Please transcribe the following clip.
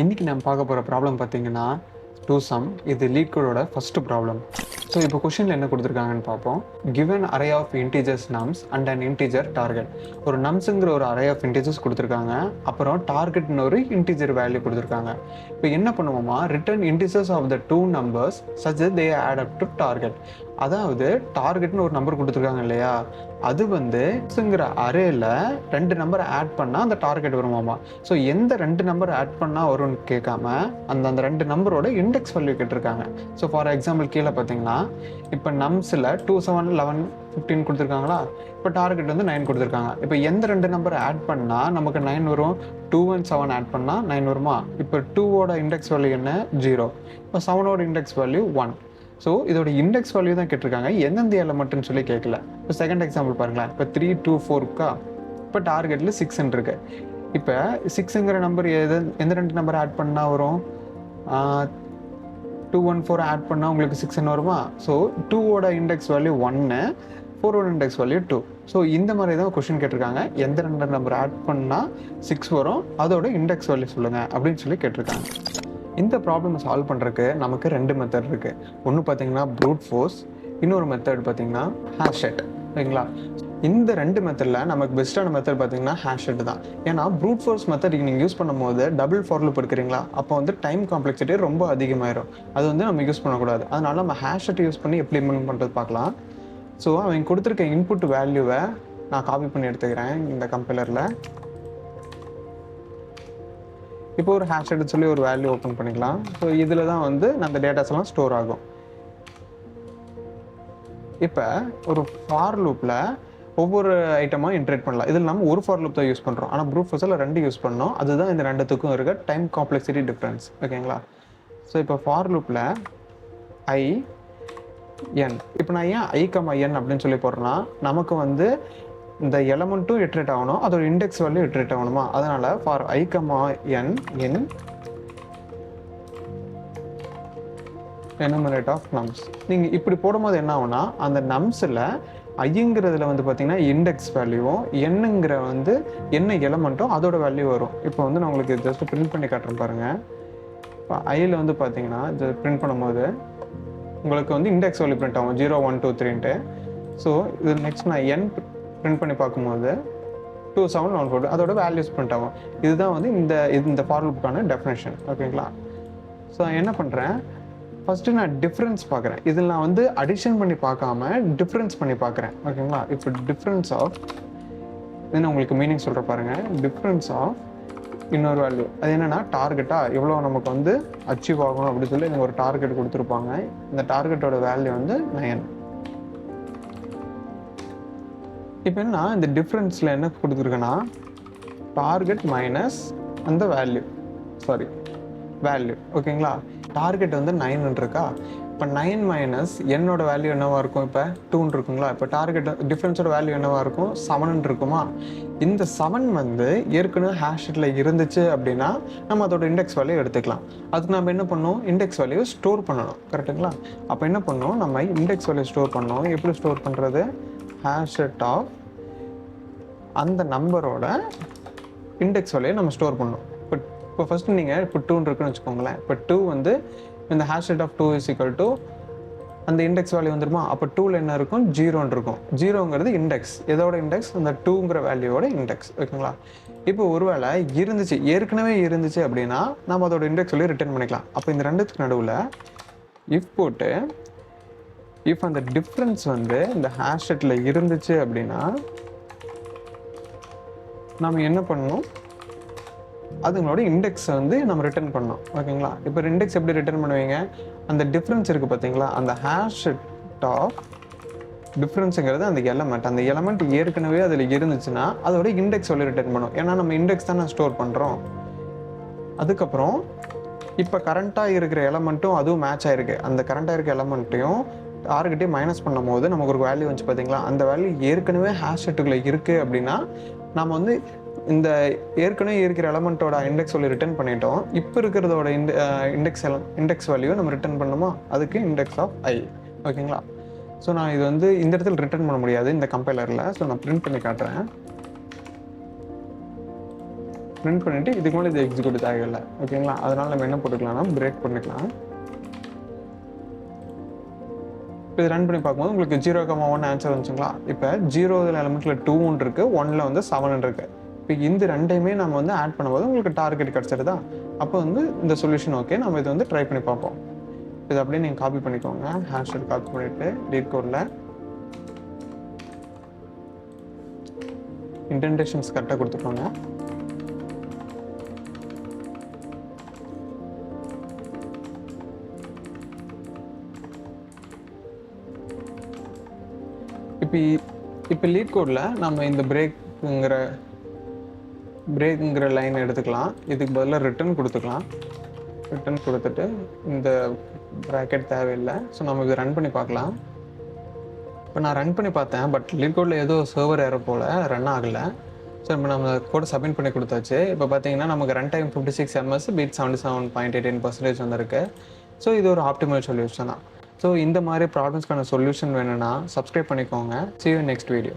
இன்றைக்கி நம்ம பார்க்க போகிற ப்ராப்ளம் பார்த்தீங்கன்னா டூ சம். இது லீட் கோடோட ஃபஸ்ட்டு ப்ராப்ளம். ஸோ இப்போ கொஷனில் என்ன கொடுத்துருக்காங்கன்னு பார்ப்போம். Given array of integers nums and an integer target. ஒரு நம்ஸுங்கிற ஒரு அரே ஆஃப் இன்டீஜர்ஸ் கொடுத்துருக்காங்க, அப்புறம் டார்கெட்னு ஒரு இன்டீஜர் வேல்யூ கொடுத்துருக்காங்க. இப்போ என்ன பண்ணுவோமா, return integers of the two numbers such they add up to target. அதாவது டார்கெட்னு ஒரு நம்பர் கொடுத்துருக்காங்க இல்லையா, அது வந்து ங்கிற அரேல 2 நம்பர் ஆட் பண்ணால் அந்த டார்கெட் வருமாமா. ஸோ எந்த 2 நம்பர் ஆட் பண்ணால் வரும்னு கேட்காம அந்த 2 நம்பரோட இண்டெக்ஸ் வேல்யூ கேட்டிருக்காங்க. ஸோ ஃபார் எக்ஸாம்பிள் கீழே பார்த்தீங்கன்னா இப்போ நம்ஸில் 2, 7, 11, 15 கொடுத்துருக்காங்களா, இப்போ டார்கெட் வந்து 9 கொடுத்துருக்காங்க. இப்போ எந்த 2 நம்பர் ஆட் பண்ணால் நமக்கு 9 வரும்? 2 and 7 ஆட் பண்ணால் 9 வருமா? இப்போ 2ஓட இண்டெக்ஸ் வேல்யூ என்ன? 0. இப்போ 7ஓட இண்டெக்ஸ் வேல்யூ 1. ஸோ இதோட இண்டெக்ஸ் வேல்யூ தான் கேட்டிருக்காங்க, எந்தெந்த எலமெண்ட்னு சொல்லி கேட்கல. இப்போ செகண்ட் எக்ஸாம்பிள் பாருங்களேன். இப்போ 3, 2, 4 இப்போ டார்கெட்டில் 6 இருக்கு. இப்போ 6ங்கிற நம்பர் எந்த 2 நம்பர் ஆட் பண்ணால் வரும்? 2, 1, 4 ஆட் பண்ணால் உங்களுக்கு 6 வருமா? ஸோ 2ஓட இண்டெக்ஸ் வேல்யூ 1, 4ஓட இண்டெக்ஸ் வேல்யூ 2. ஸோ இந்த மாதிரி தான் கொஸ்டின் கேட்டிருக்காங்க, எந்த 2 நம்பர் ஆட் பண்ணால் 6 வரும், அதோட இண்டெக்ஸ் வேல்யூ சொல்லுங்கள் அப்படின்னு சொல்லி கேட்டிருக்காங்க. இந்த ப்ராப்ளம் சால்வ் பண்ணுறதுக்கு நமக்கு 2 மெத்தட் இருக்குது. ஒன்று பார்த்தீங்கன்னா ப்ரூட் ஃபோர்ஸ், இன்னொரு மெத்தட் பார்த்தீங்கன்னா ஹேஷ்ஷெட். ஓகேங்களா? இந்த 2 மெத்தடில் நமக்கு பெஸ்ட்டான மெத்தட் பார்த்தீங்கன்னா ஹேஷ்ஷெட் தான். ஏன்னா ப்ரூட் ஃபோர்ஸ் மெத்தட் நீங்கள் யூஸ் பண்ணும்போது டபுள் ஃபார் லூப் எடுக்கிறீங்களா, அப்போ வந்து டைம் காம்ப்ளெக்சிட்டி ரொம்ப அதிகமாயிரும். அது வந்து நம்ம யூஸ் பண்ணக்கூடாது. அதனால நம்ம ஹேஷ்ஷெட் யூஸ் பண்ணி எப்படி இம்ப்ளிமெண்ட் பண்ணுறது பார்க்கலாம். ஸோ அவங்க கொடுத்துருக்க இன்புட் வேல்யூவை நான் காப்பி பண்ணி எடுத்துக்கிறேன் இந்த கம்பைலரில். இப்போ ஒரு ஹேஷ்ஷெட் சொல்லி ஒரு வேல்யூ ஓப்பன் பண்ணிக்கலாம். ஸோ இதில் தான் வந்து அந்த டேட்டாஸ் எல்லாம் ஸ்டோர் ஆகும். இப்போ ஒரு ஃபார் லூப்பில் ஒவ்வொரு ஐட்டமாக இன்ட்ரேட் பண்ணலாம். இதில் நம்ம ஒரு ஃபார் லூப் தான் யூஸ் பண்ணுறோம், ஆனால் ப்ரூட் ஃபோர்ஸில் 2 யூஸ் பண்ணோம். அதுதான் இந்த 2த்துக்கும் இருக்க டைம் காம்ப்ளெக்சிட்டி டிஃப்ரென்ஸ். ஓகேங்களா? ஸோ இப்போ ஃபார் லூப்பில் ஐ என், இப்போ நான் ஏன் ஐ என் அப்படின்னு சொல்லி போடுறேன்னா, நமக்கு வந்து இந்த எலமெண்ட்டும் இட்ரேட் ஆகணும், அதோட இண்டெக்ஸ் வேல்யூ இட்ரேட் ஆகணுமா, அதனால for i n in enumerate of nums. நீங்கள் இப்படி போடும்போது என்ன ஆகும்னா, அந்த நம்ஸில் ஐங்கிறதுல வந்து பார்த்தீங்கன்னா இண்டெக்ஸ் வேல்யூவும், என்னங்கிற வந்து என்ன எலமெண்ட்டும் அதோட வேல்யூ வரும். இப்போ வந்து நான் உங்களுக்கு ஜஸ்ட் பிரிண்ட் பண்ணி காட்டுறேன் பாருங்கள். இப்போ ஐயில் வந்து பார்த்தீங்கன்னா பிரிண்ட் பண்ணும்போது உங்களுக்கு வந்து இண்டெக்ஸ் வேல்யூ பிரிண்ட் ஆகும் 0, 1, 2, 3ன்ட்டு. ஸோ இது நெக்ஸ்ட் நான் என் பிரிண்ட் பண்ணி பார்க்கும்போது 2, 7, 1, 4 அதோட வேல்யூஸ் பிரிண்ட் ஆகும். இதுதான் வந்து இந்த ஃபார் லூப்புக்கான டெஃபினேஷன். ஓகேங்களா? ஸோ என்ன பண்ணுறேன், ஃபஸ்ட்டு நான் டிஃப்ரென்ஸ் பார்க்குறேன். இதில் நான் வந்து அடிஷன் பண்ணி பார்க்காம டிஃப்ரென்ஸ் பண்ணி பார்க்குறேன். ஓகேங்களா? இப்போ டிஃப்ரென்ஸ் ஆஃப் இது நான் உங்களுக்கு மீனிங் சொல்கிற பாருங்கள். டிஃப்ரென்ஸ் ஆஃப் இன்னொரு வேல்யூ, அது என்னென்னா டார்கெட்டாக எவ்வளோ நமக்கு வந்து அச்சீவ் ஆகணும் அப்படின்னு சொல்லி எனக்கு ஒரு டார்கெட் கொடுத்துருப்பாங்க. இந்த டார்கெட்டோட வேல்யூ வந்து 9. இப்போ என்ன இந்த டிஃப்ரென்ஸில் என்ன கொடுத்துருக்குன்னா டார்கெட் மைனஸ் அந்த வேல்யூ. ஓகேங்களா? டார்கெட் வந்து 9 இருக்கா, இப்போ 9 மைனஸ் என்னோட வேல்யூ என்னவா இருக்கும்? இப்போ 2 இருக்குங்களா. இப்போ டார்கெட் டிஃப்ரென்ஸோட வேல்யூ என்னவா இருக்கும்? 7 இருக்குமா. இந்த 7 வந்து ஏற்கனவே ஹேஷ்ஷெட்டில் இருந்துச்சு அப்படின்னா நம்ம அதோட இண்டெக்ஸ் வேல்யூ எடுத்துக்கலாம். அதுக்கு நம்ம என்ன பண்ணணும்? இண்டெக்ஸ் வேல்யூ ஸ்டோர் பண்ணணும். கரெக்டுங்களா? அப்போ என்ன பண்ணணும், நம்ம இண்டெக்ஸ் வேல்யூ ஸ்டோர் பண்ணணும். எப்படி ஸ்டோர் பண்ணுறது? ஹேஷ்ஷெட் ஆஃப் அந்த நம்பரோட இண்டெக்ஸ் வேல்யூ நம்ம ஸ்டோர் பண்ணணும். இப்போ ஃபஸ்ட்டு நீங்கள் இப்போ 2 இருக்குன்னு வச்சுக்கோங்களேன். இப்போ 2 வந்து இந்த ஹேஷ்ஷெட் ஆஃப் 2 இஸ் ஈக்குவல் டு அந்த இண்டெக்ஸ் வேல்யூ வந்துருமா. அப்போ 2ல் என்ன இருக்கும்? 0 இருக்கும். 0ங்கிறது இண்டெக்ஸ். எதோட இண்டெக்ஸ்? அந்த 2ங்கிற வேல்யூவோட இண்டெக்ஸ். ஓகேங்களா? இப்போ ஒருவேளை ஏற்கனவே இருந்துச்சு அப்படின்னா நம்ம அதோட இண்டெக்ஸ் வேல்யூ ரிட்டர்ன் பண்ணிக்கலாம். அப்போ இந்த 2த்துக்கு நடுவில் இஃப் போட்டு, இஃப் அந்த டிஃப்ரென்ஸ் வந்து இந்த ஹேஷ்ஷெட்டில் இருந்துச்சு அப்படின்னா நம்ம என்ன பண்ணணும், அதுங்களோட இண்டெக்ஸை வந்து நம்ம ரிட்டர்ன் பண்ணோம். ஓகேங்களா? இப்போ இண்டெக்ஸ் எப்படி ரிட்டர்ன் பண்ணுவீங்க? அந்த டிஃப்ரென்ஸ் இருக்குது பார்த்தீங்களா, அந்த ஹேஷ்ஷெட் ஆஃப் டிஃப்ரென்ஸுங்கிறது அந்த எலமெண்ட் ஏற்கனவே அதில் இருந்துச்சுன்னா அதோட இண்டெக்ஸ் சொல்லி ரிட்டர்ன் பண்ணும். ஏன்னா நம்ம இண்டெக்ஸ் தான் ஸ்டோர் பண்ணுறோம். அதுக்கப்புறம் இப்போ கரண்ட்டாக இருக்கிற எலமெண்ட்டும் அதுவும் மேட்ச் ஆகிருக்கு. அந்த கரண்ட்டாக இருக்கிற எலமெண்ட்டையும் டார்கெட்டையும் மைனஸ் பண்ணும் போது நமக்கு ஒரு வேல்யூ வந்துச்சு பார்த்தீங்களா, அந்த வேல்யூ ஏற்கனவே ஹேஷ்ஷெட்டுக்குள்ளே இருக்குது அப்படின்னா நம்ம வந்து இந்த ஏற்கனவே இருக்கிற எலமெண்ட்டோட இண்டெக்ஸ் சொல்லி ரிட்டர்ன் பண்ணிட்டோம். இப்போ இருக்கிறதோட இண்டெக்ஸ் வேல்யூ நம்ம ரிட்டர்ன் பண்ணுமா, அதுக்கு இண்டெக்ஸ் ஆஃப் ஐ. ஓகேங்களா? ஸோ நான் இது வந்து இந்த இடத்துல ரிட்டர்ன் பண்ண முடியாது இந்த கம்பைலரில். ஸோ நான் பிரிண்ட் பண்ணி காட்டுறேன். பிரிண்ட் பண்ணிவிட்டு இதுக்கு மேலே இது எக்ஸிக்யூட் தேவையில்லை. ஓகேங்களா? அதனால் நம்ம என்ன போட்டுக்கலாம்னா பிரேக் பண்ணிக்கலாம். இப்போ இது ரன் பண்ணி பார்க்கும்போது உங்களுக்கு 0,1 ஆன்சர் வந்துச்சுங்களா? இப்போ 0 எலிமெண்ட்டில் 2 இருக்குது, 1 வந்து 7 இருக்குது. இப்போ இந்த ரெண்டையுமே நம்ம வந்து ஆட் பண்ணும்போது உங்களுக்கு டார்கெட் கிடச்சிருதா? அப்போ வந்து இந்த சொல்யூஷன் ஓகே. நம்ம இதை வந்து ட்ரை பண்ணி பார்ப்போம். இதை அப்படியே நீங்கள் காப்பி பண்ணிக்கோங்க. ஹேஷ்டேக் காப்பி பண்ணிவிட்டு லீட் கோடில் இன்டென்டேஷன்ஸ் கரெக்டாக கொடுத்துக்கோங்க. இப்போ லீட் கோடில் நம்ம இந்த பிரேக்குங்கிற லைன் எடுத்துக்கலாம். இதுக்கு பதிலாக ரிட்டர்ன் கொடுத்துக்கலாம். ரிட்டர்ன் கொடுத்துட்டு இந்த ப்ராக்கெட் தேவையில்லை. ஸோ நம்ம இதை ரன் பண்ணி பார்க்கலாம். இப்போ நான் ரன் பண்ணி பார்த்தேன், பட் லீட் கோடில் ஏதோ சர்வர் ஏற போல் ரன் ஆகலை. ஸோ இப்போ நம்ம கோடை சப்மிட் பண்ணி கொடுத்தாச்சு. இப்போ பார்த்தீங்கன்னா நமக்கு ரன் டைம் 56 ms, பீட் 77.18% வந்திருக்கு. ஸோ இது ஒரு ஆப்டிமல் சொல்யூஷன் தான். ஸோ இந்த மாதிரி ப்ராப்ளம்ஸ்க்கான சொல்யூஷன் வேணும்னா சப்ஸ்கிரைப் பண்ணிக்கோங்க. See you in next video.